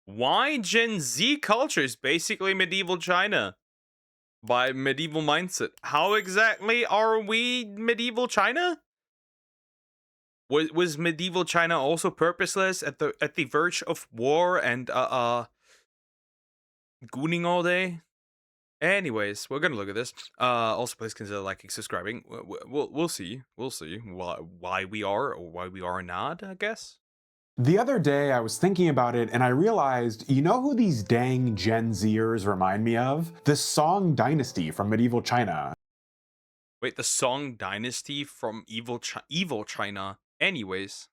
Why Gen Z culture is basically medieval China by medieval mindset. How exactly are we medieval China? Was medieval China also purposeless at the verge of war and gooning all day? Anyways, we're gonna look at this. Also, please consider liking, subscribing. We'll see. We'll see why we are or why we are not. I guess. The other day, I was thinking about it and I realized, you know who these dang Gen Zers remind me of? The Song Dynasty from medieval China. Wait, the Song Dynasty from evil China. Anyways,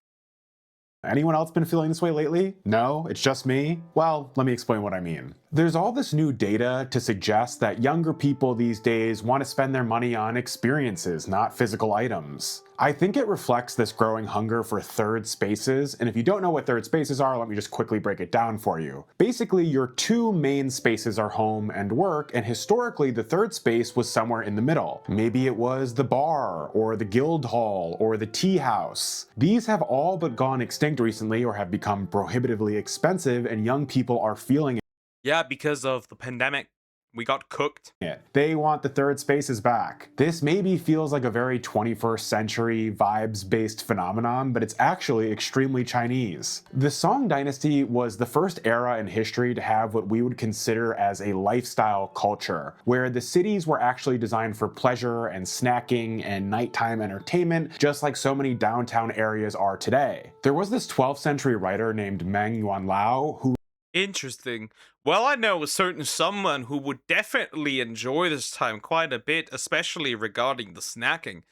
Anyone else been feeling this way lately? No, it's just me? Well, let me explain what I mean. There's all this new data to suggest that younger people these days want to spend their money on experiences, not physical items. I think it reflects this growing hunger for third spaces, and if you don't know what third spaces are, let me just quickly break it down for you. Basically, your two main spaces are home and work, and historically the third space was somewhere in the middle. Maybe it was the bar, or the guild hall, or the tea house. These have all but gone extinct recently or have become prohibitively expensive, and young people are feeling yeah, because of the pandemic, we got cooked. it. They want the third spaces back. This maybe feels like a very 21st century vibes based phenomenon, but it's actually extremely Chinese. The Song Dynasty was the first era in history to have what we would consider as a lifestyle culture, where the cities were actually designed for pleasure and snacking and nighttime entertainment, just like so many downtown areas are today. There was this 12th century writer named Meng Yuanlao who Interesting. Well, I know a certain someone who would definitely enjoy this time quite a bit, especially regarding the snacking.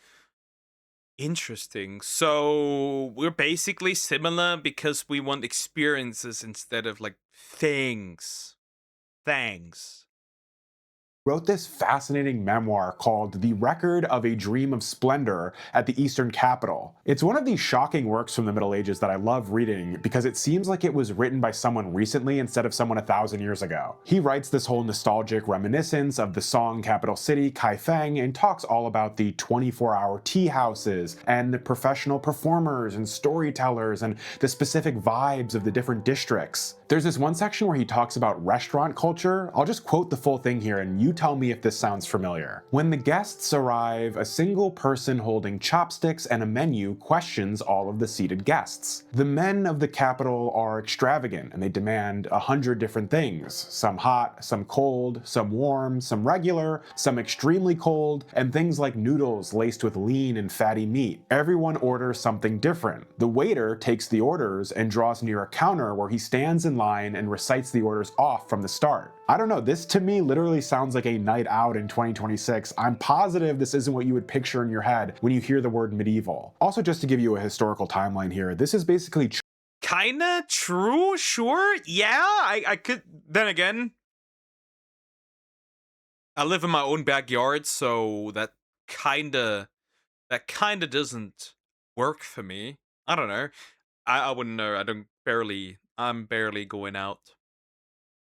Interesting. So we're basically similar because we want experiences instead of like things. Thanks. wrote this fascinating memoir called The Record of a Dream of Splendor at the Eastern Capital. It's one of these shocking works from the Middle Ages that I love reading because it seems like it was written by someone recently instead of someone 1,000 years ago. He writes this whole nostalgic reminiscence of the Song capital city, Kaifeng, and talks all about the 24-hour tea houses and the professional performers and storytellers and the specific vibes of the different districts. There's this one section where he talks about restaurant culture. I'll just quote the full thing here and you tell me if this sounds familiar. When the guests arrive, a single person holding chopsticks and a menu questions all of the seated guests. The men of the capital are extravagant and they demand 100 different things. Some hot, some cold, some warm, some regular, some extremely cold, and things like noodles laced with lean and fatty meat. Everyone orders something different. The waiter takes the orders and draws near a counter where he stands in line and recites the orders off from the start. I don't know, this to me literally sounds like a night out in 2026. I'm positive this isn't what you would picture in your head when you hear the word medieval. Also, just to give you a historical timeline here, this is basically Kinda true, sure. Yeah, I could. Then again, I live in my own backyard, so that kinda doesn't work for me. I don't know. I wouldn't know. I'm barely going out.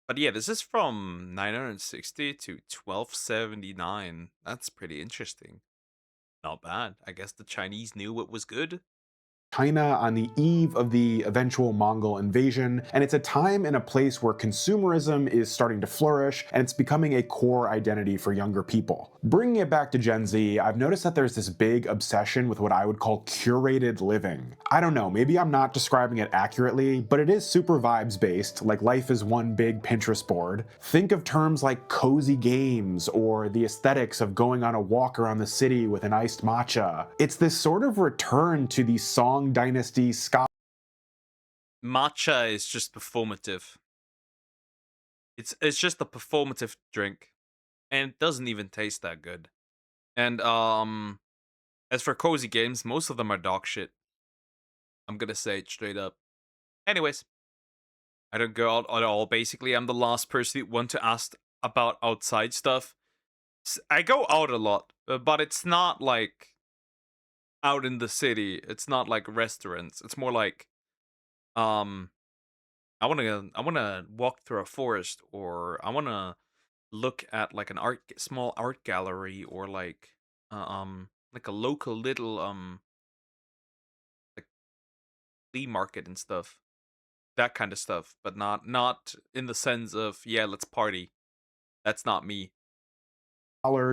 But yeah, this is from 960 to 1279. That's pretty interesting. Not bad. I guess the Chinese knew what was good. China on the eve of the eventual Mongol invasion, and it's a time and a place where consumerism is starting to flourish and it's becoming a core identity for younger people. Bringing it back to Gen Z, I've noticed that there's this big obsession with what I would call curated living. I don't know, maybe I'm not describing it accurately, but it is super vibes based, like life is one big Pinterest board. Think of terms like cozy games or the aesthetics of going on a walk around the city with an iced matcha. It's this sort of return to the Song Dynasty Scott. Matcha is just performative. It's just a performative drink, and it doesn't even taste that good. And as for cozy games, most of them are dog shit. I'm gonna say it straight up. Anyways, I don't go out at all. Basically, I'm the last person you want to ask about outside stuff. I go out a lot, but it's not like out in the city. It's not like restaurants. It's more like um I wanna walk through a forest, or I wanna look at like an small art gallery, or like a local little like flea market and stuff. that kind of stuff, but not in the sense of, yeah, let's party. That's not me.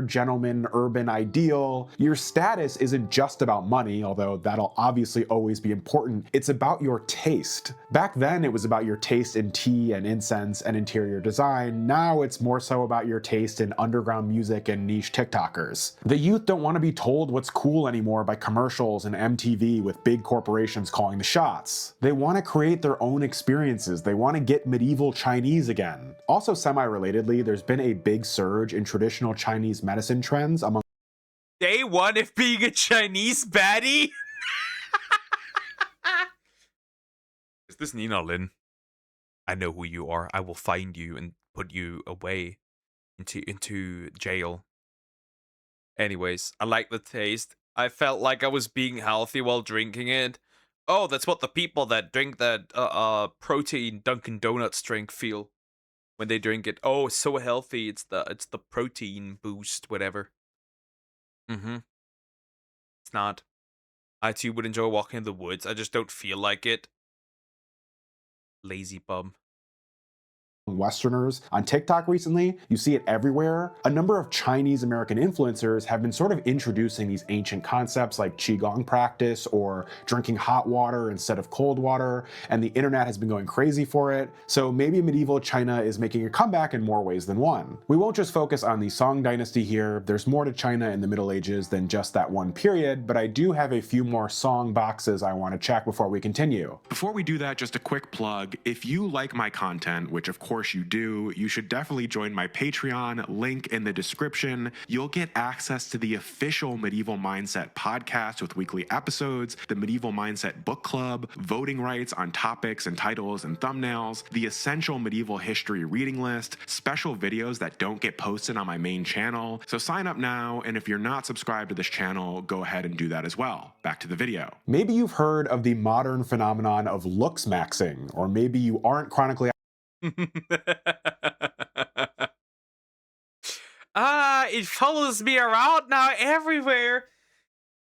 Gentleman urban ideal. Your status isn't just about money, although that'll obviously always be important. It's about your taste. Back then, it was about your taste in tea and incense and interior design. Now it's more so about your taste in underground music and niche TikTokers. The youth don't want to be told what's cool anymore by commercials and MTV with big corporations calling the shots. They want to create their own experiences. They want to get medieval Chinese again. Also, semi-relatedly, there's been a big surge in traditional Chinese medicine trends among Day one of being a Chinese baddie? Is this Nina Lin? I know who you are. I will find you and put you away into jail. Anyways, I like the taste. I felt like I was being healthy while drinking it. Oh, that's what the people that drink that protein Dunkin' Donuts drink feel when they drink it. Oh, it's so healthy. It's the protein boost, whatever. Mm-hmm. It's not. I too would enjoy walking in the woods. I just don't feel like it. Lazy bum. Westerners on TikTok recently. You see it everywhere. A number of Chinese American influencers have been sort of introducing these ancient concepts like Qigong practice or drinking hot water instead of cold water, and the internet has been going crazy for it. So maybe medieval China is making a comeback in more ways than one. We won't just focus on the Song dynasty here. There's more to China in the Middle Ages than just that one period, but I do have a few more song boxes I want to check before we continue. Before we do that, just a quick plug. If you like my content, which of course you do, you should definitely join my Patreon, link in the description. You'll get access to the official Medieval Mindset podcast with weekly episodes, the Medieval Mindset book club, voting rights on topics and titles and thumbnails, the essential medieval history reading list, special videos that don't get posted on my main channel. So sign up now, and if you're not subscribed to this channel, go ahead and do that as well. Back to the video. Maybe you've heard of the modern phenomenon of looks maxing, or maybe you aren't chronically It follows me around now everywhere.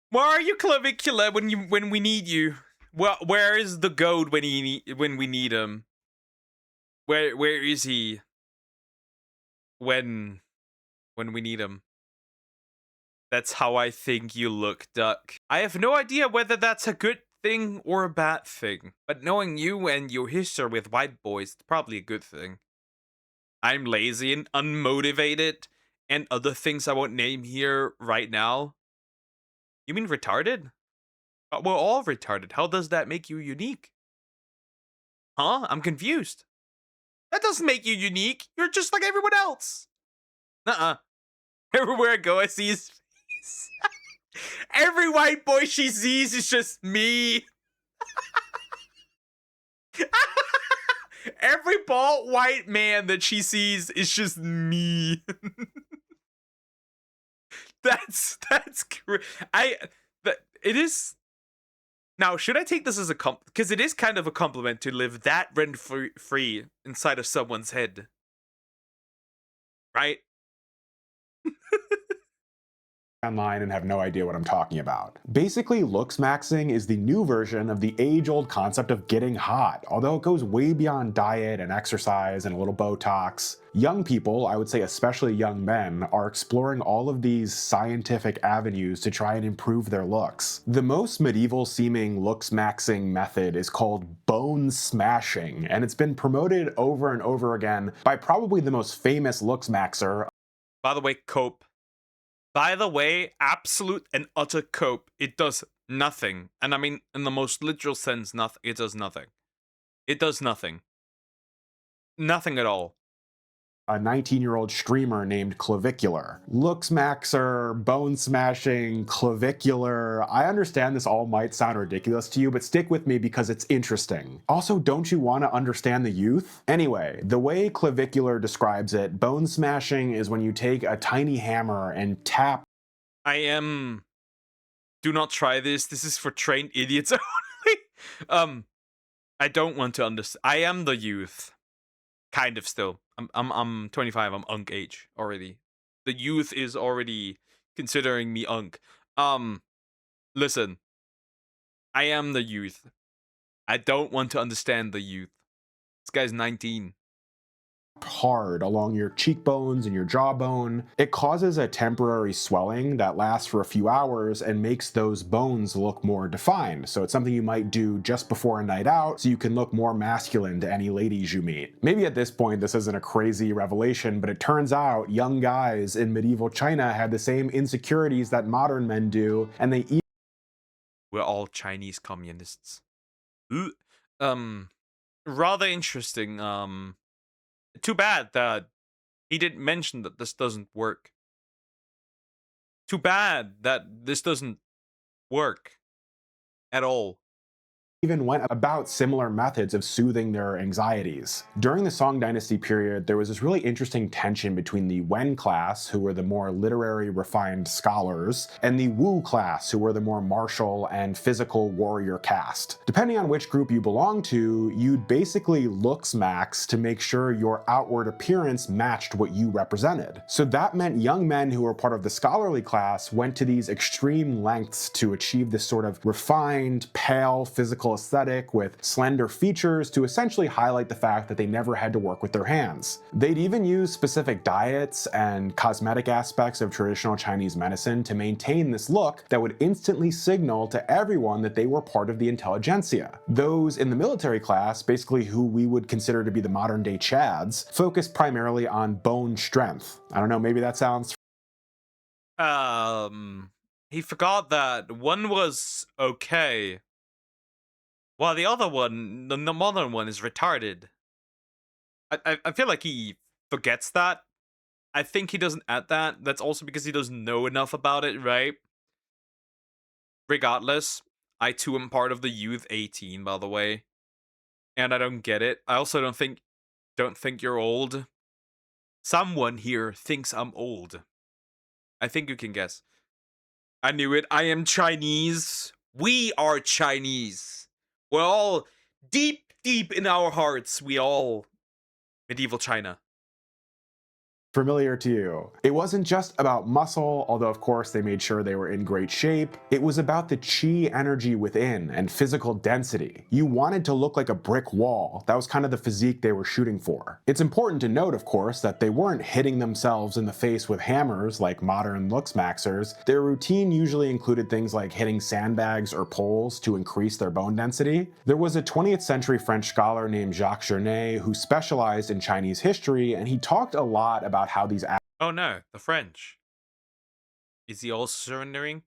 Where are you, Clavicula, when we need you? Well, where is the goat when we need him? Where is he when we need him? That's how I think you look, Duck. I have no idea whether that's a good thing or a bad thing, but knowing you and your history with white boys, it's probably a good thing. I'm lazy and unmotivated, and other things I won't name here right now. You mean retarded? We're all retarded. How does that make you unique? Huh? I'm confused. That doesn't make you unique. You're just like everyone else. Uh-uh. Everywhere I go, I see his face. Every white boy she sees is just me. Every bald white man that she sees is just me. That's it is. Now, should I take this as a because it is kind of a compliment to live that rent free inside of someone's head, right? online and have no idea what I'm talking about. Basically, looks maxing is the new version of the age-old concept of getting hot, although it goes way beyond diet and exercise and a little Botox. Young people, I would say especially young men, are exploring all of these scientific avenues to try and improve their looks. The most medieval-seeming looks maxing method is called bone smashing, and it's been promoted over and over again by probably the most famous looks maxer. By the way, cope. By the way, absolute and utter cope. It does nothing. And I mean, in the most literal sense, nothing. It does nothing. It does nothing. Nothing at all. A 19-year-old streamer named Clavicular. Looks maxer, bone smashing, clavicular. I understand this all might sound ridiculous to you, but stick with me because it's interesting. Also, don't you want to understand the youth? Anyway, the way Clavicular describes it, bone smashing is when you take a tiny hammer and tap. Do not try this. This is for trained idiots only. I don't want to understand. I am the youth. Kind of still. I'm 25. I'm unk age already. The youth is already considering me unk. Listen. I am the youth. I don't want to understand the youth. This guy's 19. Hard along your cheekbones and your jawbone. It causes a temporary swelling that lasts for a few hours and makes those bones look more defined. So it's something you might do just before a night out so you can look more masculine to any ladies you meet. Maybe at this point this isn't a crazy revelation, but it turns out young guys in medieval China had the same insecurities that modern men do, and they We're all Chinese communists. Ooh. Um, Rather interesting. Too bad that he didn't mention that this doesn't work. Too bad that this doesn't work at all. even went about similar methods of soothing their anxieties. During the Song Dynasty period, there was this really interesting tension between the Wen class, who were the more literary, refined scholars, and the Wu class, who were the more martial and physical warrior caste. Depending on which group you belong to, you'd basically looks max to make sure your outward appearance matched what you represented. So that meant young men who were part of the scholarly class went to these extreme lengths to achieve this sort of refined, pale physical aesthetic with slender features to essentially highlight the fact that they never had to work with their hands. They'd even use specific diets and cosmetic aspects of traditional Chinese medicine to maintain this look that would instantly signal to everyone that they were part of the intelligentsia. Those in the military class, basically who we would consider to be the modern day Chads, focused primarily on bone strength. I don't know, maybe that sounds He forgot that one was okay, while the other one, the modern one, is retarded. I feel like he forgets that. I think he doesn't add that. That's also because he doesn't know enough about it, right? Regardless, I too am part of the Youth 18, by the way, and I don't get it. I also don't think you're old. Someone here thinks I'm old. I think you can guess. I knew it. I am Chinese. We are Chinese. We're all deep, deep in our hearts. We all medieval China. familiar to you. It wasn't just about muscle, although of course they made sure they were in great shape. It was about the chi energy within and physical density. You wanted to look like a brick wall. That was kind of the physique they were shooting for. It's important to note, of course, that they weren't hitting themselves in the face with hammers like modern looks maxers. Their routine usually included things like hitting sandbags or poles to increase their bone density. There was a 20th century French scholar named Jacques Journet who specialized in Chinese history, and he talked a lot about how these Oh no, the French. Is he also surrendering?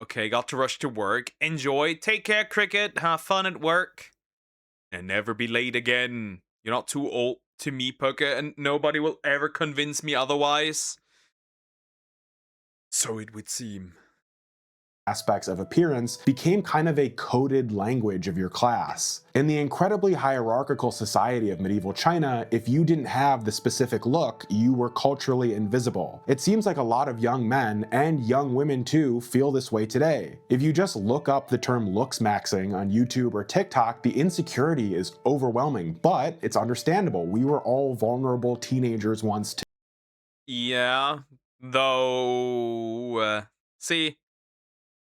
Okay, got to rush to work. Enjoy. Take care, cricket. Have fun at work. And never be late again. You're not too old to me, Poker, and nobody will ever convince me otherwise. So it would seem. aspects of appearance became kind of a coded language of your class. In the incredibly hierarchical society of medieval China, if you didn't have the specific look, you were culturally invisible. It seems like a lot of young men, and young women too, feel this way today. If you just look up the term looks maxing on YouTube or TikTok, the insecurity is overwhelming, but it's understandable. We were all vulnerable teenagers once too. Yeah, though. See,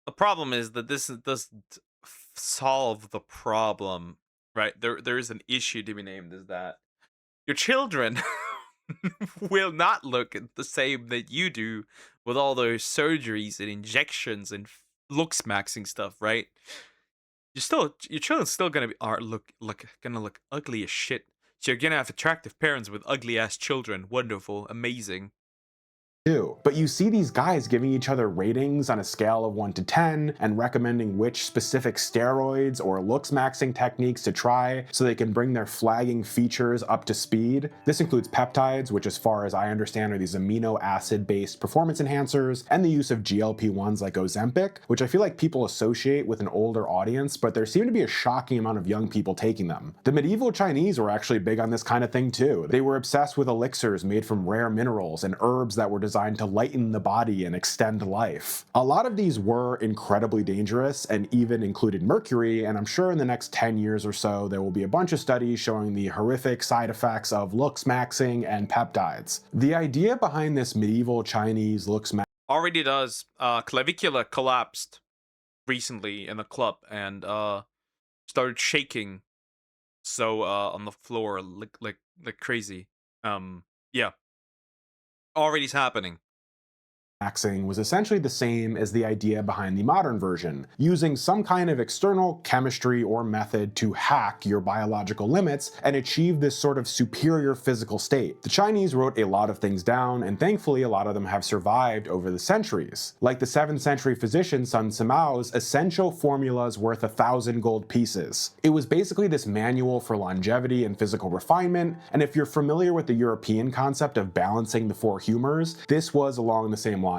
the problem is that this doesn't solve the problem, right? There is an issue to be named as that your children will not look the same that you do with all those surgeries and injections and looks maxing stuff, right? Your children's still gonna be are gonna look ugly as shit. So you're gonna have attractive parents with ugly ass children. Wonderful, amazing. Too. But you see these guys giving each other ratings on a scale of 1 to 10 and recommending which specific steroids or looks maxing techniques to try so they can bring their flagging features up to speed. This includes peptides, which as far as I understand are these amino acid based performance enhancers, and the use of GLP-1s like Ozempic, which I feel like people associate with an older audience, but there seem to be a shocking amount of young people taking them. The medieval Chinese were actually big on this kind of thing too. They were obsessed with elixirs made from rare minerals and herbs that were designed to lighten the body and extend life. A lot of these were incredibly dangerous and even included mercury, and I'm sure in the next 10 years or so there will be a bunch of studies showing the horrific side effects of looks maxing and peptides. The idea behind this medieval Chinese looks Already does. Clavicula collapsed recently in the club and started shaking. So on the floor like crazy. Yeah, already's happening. Axing was essentially the same as the idea behind the modern version, using some kind of external chemistry or method to hack your biological limits and achieve this sort of superior physical state. The Chinese wrote a lot of things down, and thankfully a lot of them have survived over the centuries. Like the 7th century physician Sun Simao's essential formulas worth 1,000 gold pieces. It was basically this manual for longevity and physical refinement, and if you're familiar with the European concept of balancing the four humors, this was along the same lines.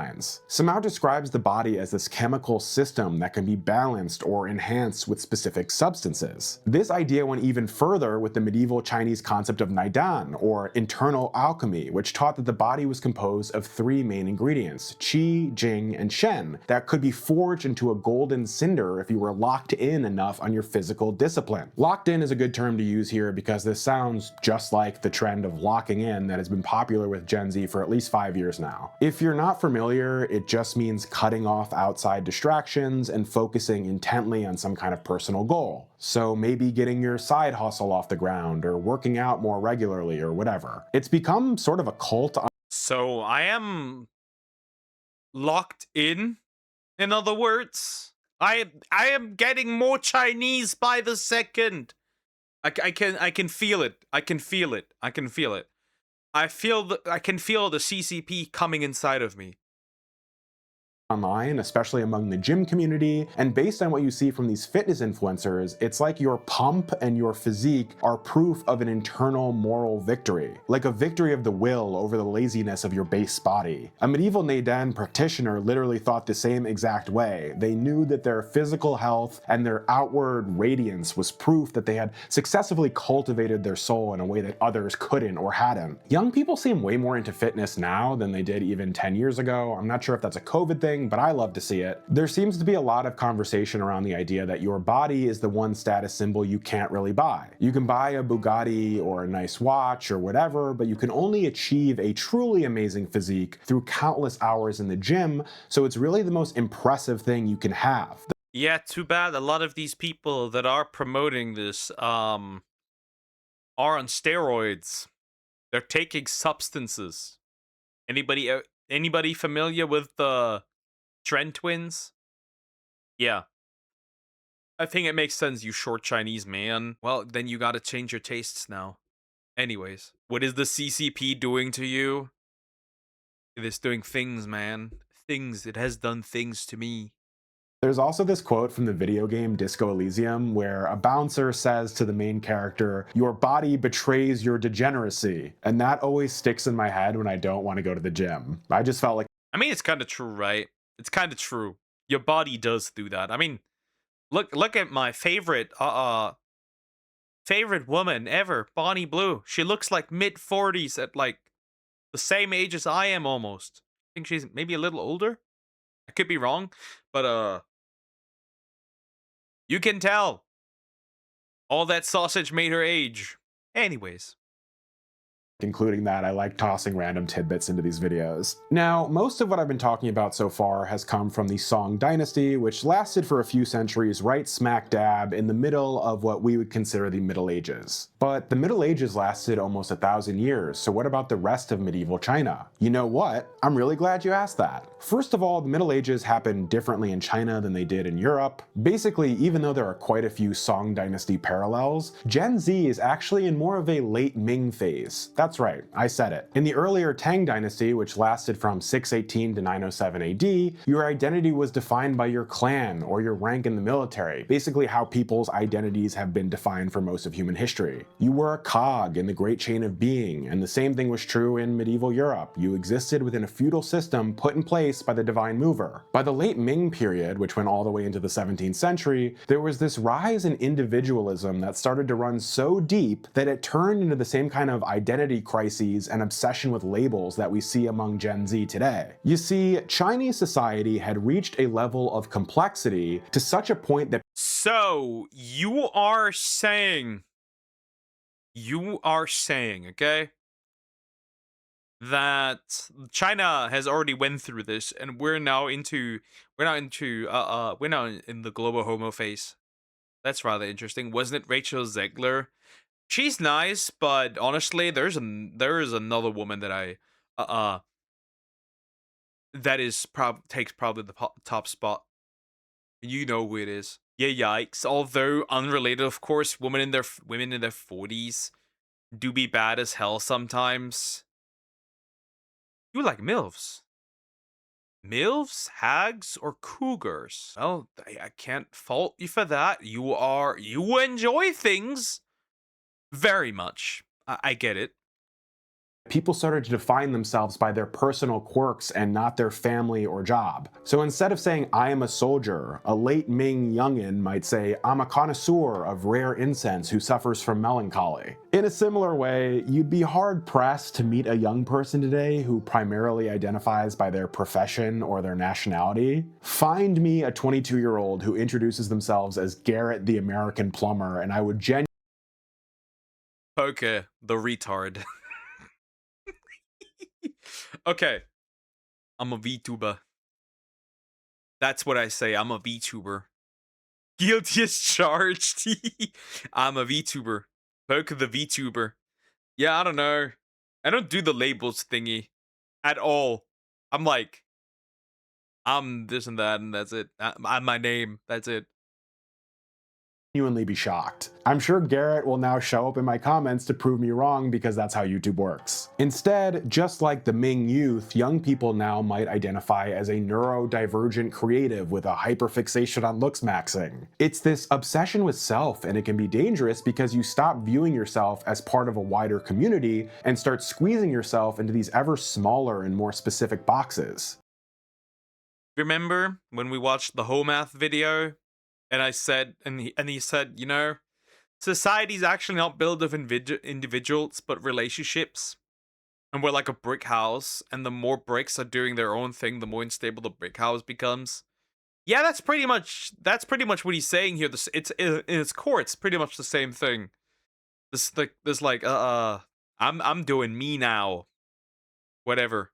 Samao describes the body as this chemical system that can be balanced or enhanced with specific substances. This idea went even further with the medieval Chinese concept of naidan, or internal alchemy, which taught that the body was composed of three main ingredients, qi, jing, and shen, that could be forged into a golden cinder if you were locked in enough on your physical discipline. Locked in is a good term to use here because this sounds just like the trend of locking in that has been popular with Gen Z for at least 5 years now. If you're not familiar, it just means cutting off outside distractions and focusing intently on some kind of personal goal. So maybe getting your side hustle off the ground or working out more regularly or whatever. It's become sort of a cult. So I am locked in other words. I am getting more Chinese by the second. I can feel it. I can feel it. I can feel it. I can feel the CCP coming inside of me. Online, especially among the gym community, and based on what you see from these fitness influencers, it's like your pump and your physique are proof of an internal moral victory, like a victory of the will over the laziness of your base body. A medieval Neidan practitioner literally thought the same exact way. They knew that their physical health and their outward radiance was proof that they had successfully cultivated their soul in a way that others couldn't or hadn't. Young people seem way more into fitness now than they did even 10 years ago. I'm not sure if that's a COVID thing, but I love to see it. There seems to be a lot of conversation around the idea that your body is the one status symbol you can't really buy. You can buy a Bugatti or a nice watch or whatever, but you can only achieve a truly amazing physique through countless hours in the gym, so it's really the most impressive thing you can have. Yeah, too bad a lot of these people that are promoting this are on steroids. They're taking substances. Anybody familiar with the Trend Twins? Yeah. I think it makes sense, you short Chinese man. Well, then you gotta change your tastes now. Anyways, what is the CCP doing to you? It is doing things, man. Things. It has done things to me. There's also this quote from the video game Disco Elysium where a bouncer says to the main character, "Your body betrays your degeneracy." And that always sticks in my head when I don't want to go to the gym. I just felt like I mean, it's kind of true, right? It's kind of true. Your body does do that. I mean, look at my favorite woman ever, Bonnie Blue. She looks like mid 40s at like the same age as I am almost. I think she's maybe a little older. I could be wrong, but you can tell all that sausage made her age. Anyways, including that, I like tossing random tidbits into these videos. Now, most of what I've been talking about so far has come from the Song Dynasty, which lasted for a few centuries right smack dab in the middle of what we would consider the Middle Ages. But the Middle Ages lasted almost 1,000 years, so what about the rest of medieval China? You know what? I'm really glad you asked that. First of all, the Middle Ages happened differently in China than they did in Europe. Basically, even though there are quite a few Song Dynasty parallels, Gen Z is actually in more of a late Ming phase. That's right, I said it. In the earlier Tang Dynasty, which lasted from 618 to 907 AD, your identity was defined by your clan or your rank in the military, basically how people's identities have been defined for most of human history. You were a cog in the great chain of being, and the same thing was true in medieval Europe. You existed within a feudal system put in place by the divine mover. By the late Ming period, which went all the way into the 17th century, there was this rise in individualism that started to run so deep that it turned into the same kind of identity crises and obsession with labels that we see among Gen Z today. You see, Chinese society had reached a level of complexity to such a point that so you are saying, okay, that China has already went through this, and we're now in the global homo phase. That's rather interesting. Wasn't it Rachel Zegler? She's nice, but honestly, there is another woman that I uh, uh that is takes probably the top spot. You know who it is. Yeah, yikes. Although unrelated, of course, women in their 40s do be bad as hell sometimes. You like milfs? Milfs, hags, or cougars? Well, I can't fault you for that. You enjoy things very much. I get it. People started to define themselves by their personal quirks and not their family or job. So instead of saying, I am a soldier, a late Ming youngin might say, I'm a connoisseur of rare incense who suffers from melancholy. In a similar way, you'd be hard pressed to meet a young person today who primarily identifies by their profession or their nationality. Find me a 22-year-old who introduces themselves as Garrett the American plumber, and I would genuinely Okay, the retard. Okay, I'm a VTuber. That's what I say. I'm a VTuber. Guilty as charged. I'm a VTuber. Poke the VTuber. Yeah, I don't know. I don't do the labels thingy at all. I'm like, I'm this and that, and that's it. I'm my name. That's it. genuinely be shocked. I'm sure Garrett will now show up in my comments to prove me wrong because that's how YouTube works. Instead, just like the Ming youth, young people now might identify as a neurodivergent creative with a hyperfixation on looks maxing. It's this obsession with self, and it can be dangerous because you stop viewing yourself as part of a wider community and start squeezing yourself into these ever smaller and more specific boxes. Remember when we watched the whole math video, and I said, and he said, society's actually not built of individuals, but relationships. And we're like a brick house, and the more bricks are doing their own thing, the more unstable the brick house becomes. Yeah, that's pretty much what he's saying here. It's in its core, it's pretty much the same thing. This like I'm doing me now. Whatever.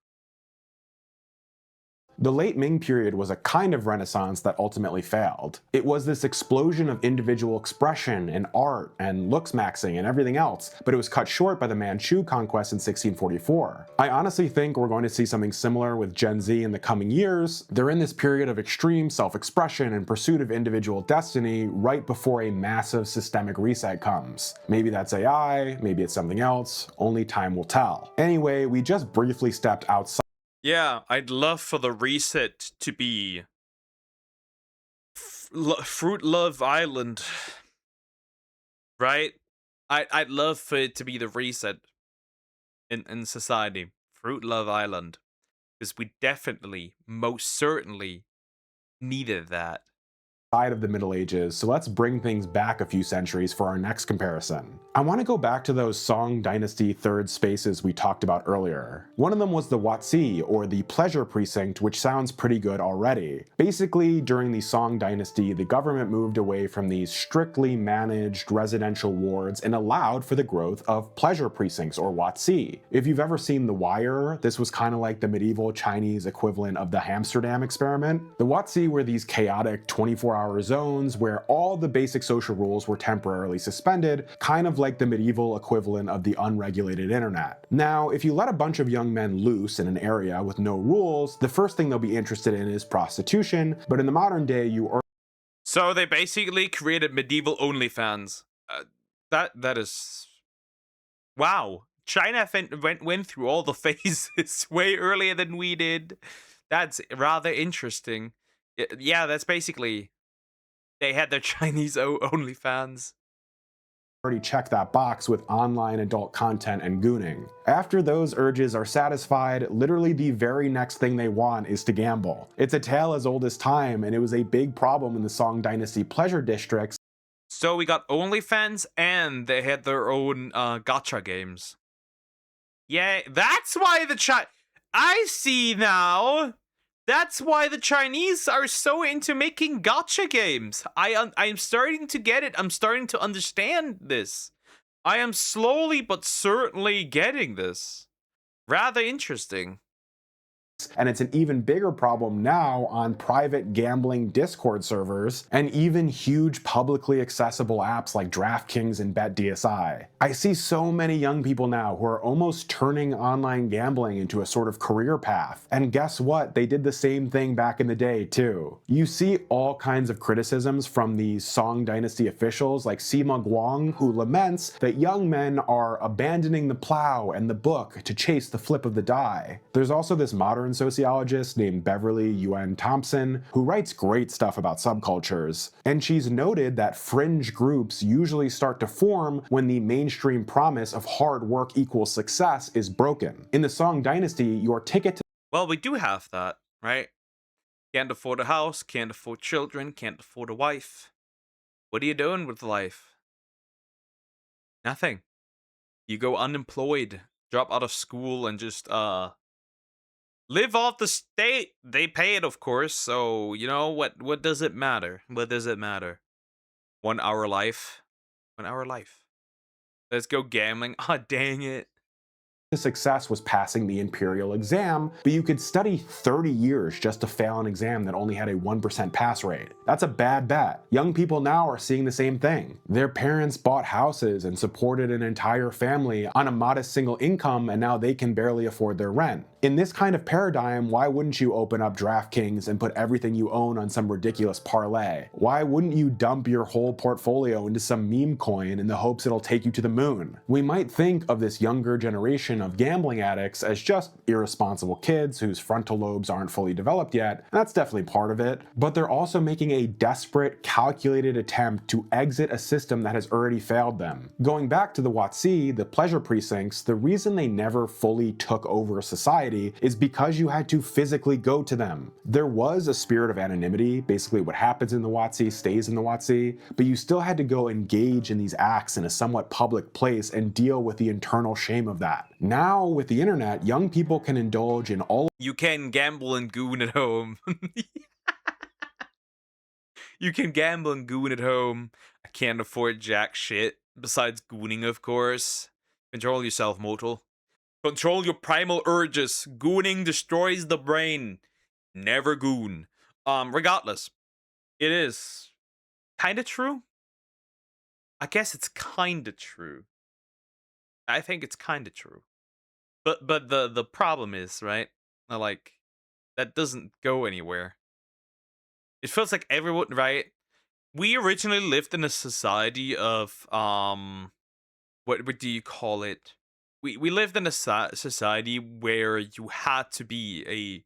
The late Ming period was a kind of renaissance that ultimately failed. It was this explosion of individual expression and art and looks maxing and everything else, but it was cut short by the Manchu conquest in 1644. I honestly think we're going to see something similar with Gen Z in the coming years. They're in this period of extreme self-expression and pursuit of individual destiny right before a massive systemic reset comes. Maybe that's AI, maybe it's something else, only time will tell. Anyway, we just briefly stepped outside. Yeah, I'd love for the reset to be Fruit Love Island, right? I'd love for it to be the reset in society. Fruit Love Island. Because we definitely, most certainly needed that. Of the Middle Ages, so let's bring things back a few centuries for our next comparison. I want to go back to those Song Dynasty third spaces we talked about earlier. One of them was the Watsi, or the Pleasure Precinct, which sounds pretty good already. Basically, during the Song Dynasty, the government moved away from these strictly managed residential wards and allowed for the growth of pleasure precincts, or Watsi. If you've ever seen The Wire, this was kind of like the medieval Chinese equivalent of the Amsterdam experiment. The Watsi were these chaotic 24-hour zones where all the basic social rules were temporarily suspended, kind of like the medieval equivalent of the unregulated internet. Now, if you let a bunch of young men loose in an area with no rules, the first thing they'll be interested in is prostitution, but in the modern day, So they basically created medieval OnlyFans. That is wow. China went through all the phases way earlier than we did. That's rather interesting. Yeah, that's basically they had their Chinese OnlyFans. already check that box with online adult content and gooning. After those urges are satisfied, literally the very next thing they want is to gamble. It's a tale as old as time, and it was a big problem in the Song Dynasty pleasure districts. So we got OnlyFans, and they had their own gacha games. Yeah, that's why I see now. That's why the Chinese are so into making gacha games. I'm starting to get it. I'm starting to understand this. I am slowly but certainly getting this. Rather interesting. And it's an even bigger problem now on private gambling Discord servers and even huge publicly accessible apps like DraftKings and BetDSI. I see so many young people now who are almost turning online gambling into a sort of career path. And guess what? They did the same thing back in the day too. You see all kinds of criticisms from these Song Dynasty officials like Sima Guang, who laments that young men are abandoning the plow and the book to chase the flip of the die. There's also this modern sociologist named Beverly Yuen Thompson, who writes great stuff about subcultures. And she's noted that fringe groups usually start to form when the mainstream promise of hard work equals success is broken. In the Song Dynasty, your ticket to Well, we do have that, right? Can't afford a house, can't afford children, can't afford a wife. What are you doing with life? Nothing. You go unemployed, drop out of school, and just live off the state. They pay it, of course. So you know what does it matter? What does it matter? 1 hour life. 1 hour life. Let's go gambling. Ah, dang it. success was passing the imperial exam, but you could study 30 years just to fail an exam that only had a 1% pass rate. That's a bad bet. Young people now are seeing the same thing. Their parents bought houses and supported an entire family on a modest single income, and now they can barely afford their rent. In this kind of paradigm, why wouldn't you open up DraftKings and put everything you own on some ridiculous parlay? Why wouldn't you dump your whole portfolio into some meme coin in the hopes it'll take you to the moon? We might think of this younger generation of gambling addicts as just irresponsible kids whose frontal lobes aren't fully developed yet, and that's definitely part of it, but they're also making a desperate, calculated attempt to exit a system that has already failed them. Going back to the WotC, the pleasure precincts, the reason they never fully took over society is because you had to physically go to them. There was a spirit of anonymity, basically what happens in the WotC stays in the WotC, but you still had to go engage in these acts in a somewhat public place and deal with the internal shame of that. Now, with the internet, young people can indulge in all You can gamble and goon at home. You can gamble and goon at home. I can't afford jack shit. Besides gooning, of course. Control yourself, mortal. Control your primal urges. Gooning destroys the brain. Never goon. Regardless, it is kinda true. I guess it's kinda true. I think it's kinda true. But the problem is, right? Like, that doesn't go anywhere. It feels like everyone, right? We originally lived in a society of what do you call it? We lived in a society where you had to be a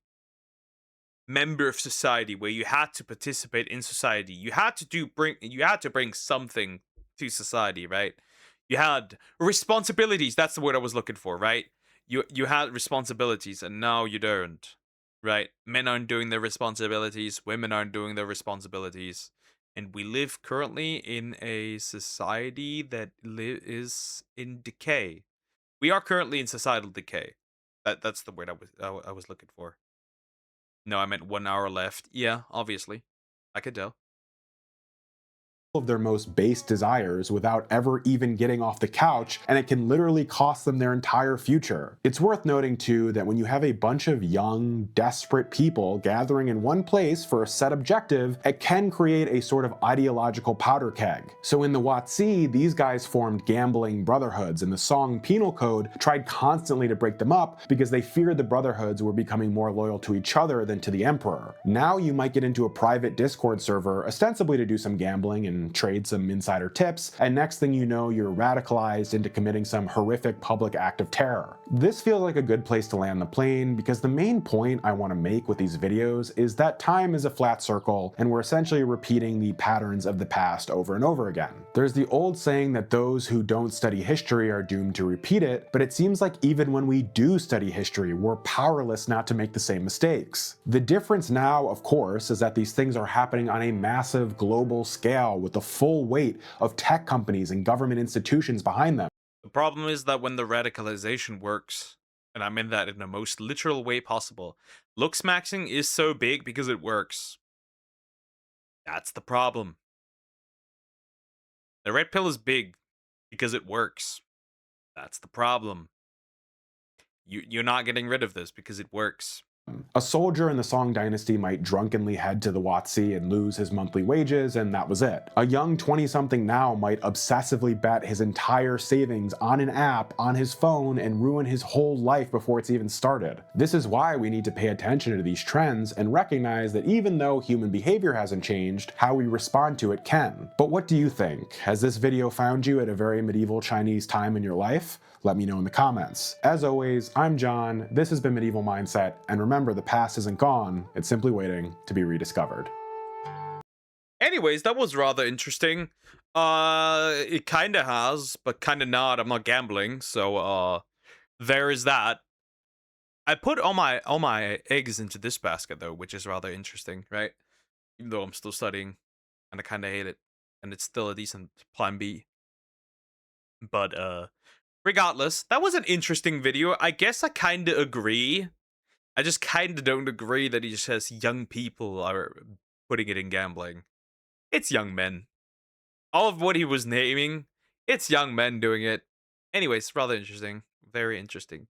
member of society, where you had to participate in society. You had to bring something to society, right? You had responsibilities. That's the word I was looking for, right? You had responsibilities, and now you don't, right? Men aren't doing their responsibilities, women aren't doing their responsibilities, and we live currently in a society that is in decay. We are currently in societal decay. That's the word I was looking for. No, I meant 1 hour left. Yeah, obviously. I could tell. of their most base desires without ever even getting off the couch, and it can literally cost them their entire future. It's worth noting too that when you have a bunch of young, desperate people gathering in one place for a set objective, it can create a sort of ideological powder keg. So in the WotC, these guys formed gambling brotherhoods, and the Song Penal Code tried constantly to break them up because they feared the brotherhoods were becoming more loyal to each other than to the emperor. Now you might get into a private Discord server ostensibly to do some gambling and trade some insider tips, and next thing you know, you're radicalized into committing some horrific public act of terror. This feels like a good place to land the plane because the main point I want to make with these videos is that time is a flat circle and we're essentially repeating the patterns of the past over and over again. There's the old saying that those who don't study history are doomed to repeat it, but it seems like even when we do study history, we're powerless not to make the same mistakes. The difference now, of course, is that these things are happening on a massive global scale with the full weight of tech companies and government institutions behind them. The problem is that when the radicalization works, and I mean that in the most literal way possible, looks maxing is so big because it works. That's the problem. The red pill is big because it works. That's the problem. You're not getting rid of this because it works. A soldier in the Song dynasty might drunkenly head to the Watsi and lose his monthly wages, and that was it. A young 20 something now might obsessively bet his entire savings on an app on his phone and ruin his whole life before it's even started. This is why we need to pay attention to these trends and recognize that even though human behavior hasn't changed, how we respond to it can. But what do you think? Has this video found you at a very medieval Chinese time in your life? Let me know in the comments. As always, I'm John, this has been Medieval Mindset, and remember, the past isn't gone, it's simply waiting to be rediscovered. Anyways, that was rather interesting. It kind of has, but kind of not. I'm not gambling, so there is that. I put all my eggs into this basket though, which is rather interesting, right? Even though I'm still studying, and I kind of hate it, and it's still a decent plan B. But regardless, that was an interesting video. I guess I kind of agree. I just kind of don't agree that he just says young people are putting it in gambling. It's young men. All of what he was naming, it's young men doing it. Anyways, rather interesting. Very interesting.